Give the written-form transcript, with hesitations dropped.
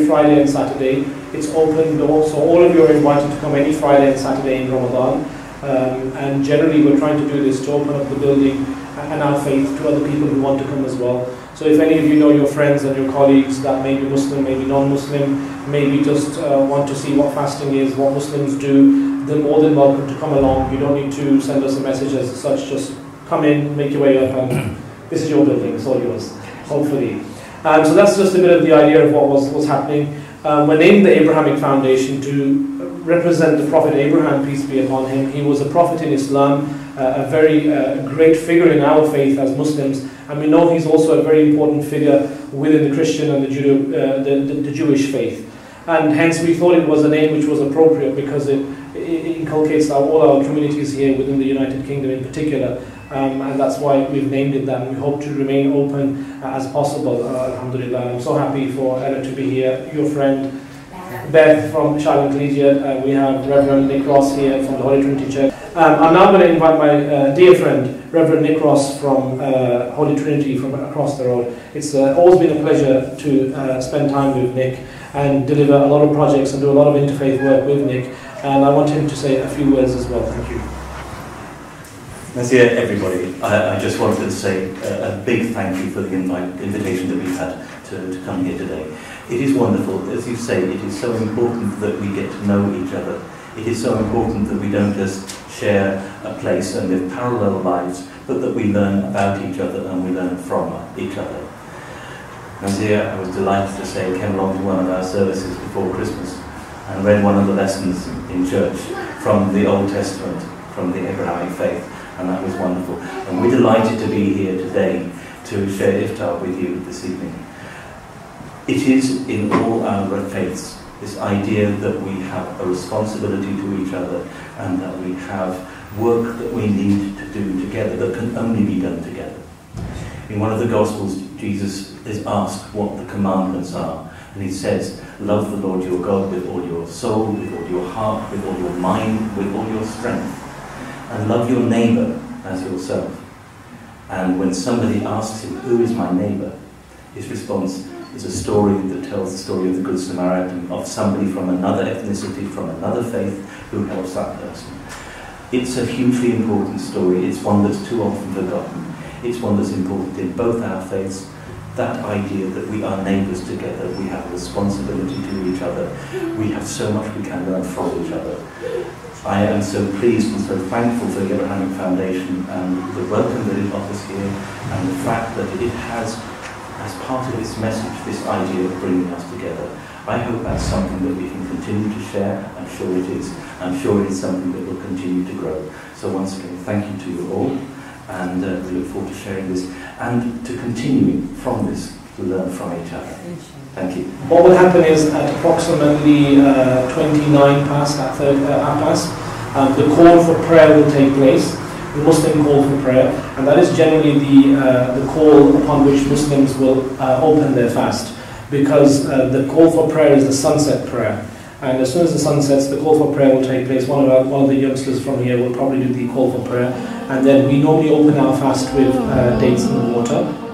Friday and Saturday. It's open door, so all of you are invited to come any Friday and Saturday in Ramadan. And generally we're trying to do this to open up the building and our faith to other people who want to come as well. So if any of you know your friends and your colleagues that may be Muslim, maybe non-Muslim, maybe just want to see what fasting is, what Muslims do, they're more than welcome to come along. You don't need to send us a message as such, just come in, make your way up, and this is your building, it's all yours, hopefully. So that's just a bit of the idea of what was happening. We're named the Abrahamic Foundation to represent the Prophet Abraham, peace be upon him. He was a prophet in Islam, a very great figure in our faith as Muslims, and we know he's also a very important figure within the Christian and the Jewish faith. And hence we thought it was a name which was appropriate because it inculcates all our communities here within the United Kingdom in particular. And that's why we've named it that, and we hope to remain open as possible, alhamdulillah. I'm so happy for Ella to be here, your friend Beth from Charlotte Collegiate. We have Reverend Nick Ross here from the Holy Trinity Church. I'm now going to invite my dear friend, Reverend Nick Ross from Holy Trinity from across the road. It's always been a pleasure to spend time with Nick and deliver a lot of projects and do a lot of interfaith work with Nick. And I want him to say a few words as well. Thank you. Nazir, everybody, I just wanted to say a big thank you for the invitation that we've had to come here today. It is wonderful, as you say, it is so important that we get to know each other. It is so important that we don't just share a place and live parallel lives, but that we learn about each other and we learn from each other. Nazir, I was delighted to say, came along to one of our services before Christmas and read one of the lessons in church from the Old Testament, from the Abrahamic faith. And that was wonderful. And we're delighted to be here today to share Iftar with you this evening. It is in all our faiths, this idea that we have a responsibility to each other and that we have work that we need to do together that can only be done together. In one of the Gospels, Jesus is asked what the commandments are. And he says, love the Lord your God with all your soul, with all your heart, with all your mind, with all your strength. And love your neighbour as yourself. And when somebody asks him, who is my neighbour? His response is a story that tells the story of the Good Samaritan, of somebody from another ethnicity, from another faith, who helps that person. It's a hugely important story. It's one that's too often forgotten. It's one that's important in both our faiths. That idea that we are neighbours together, we have a responsibility to each other. We have so much we can learn from each other. I am so pleased and so thankful for the Abrahamic Foundation and the welcome that it offers here and the fact that it has, as part of its message, this idea of bringing us together. I hope that's something that we can continue to share. I'm sure it is. I'm sure it is something that will continue to grow. So once again, thank you to you all, and we look forward to sharing this and to continuing from this to learn from each other. Thank you. What will happen is at approximately 29 past, at half past, the call for prayer will take place, the Muslim call for prayer, and that is generally the call upon which Muslims will open their fast, because the call for prayer is the sunset prayer. And as soon as the sun sets, the call for prayer will take place. One of the youngsters from here will probably do the call for prayer, and then we normally open our fast with dates in the water.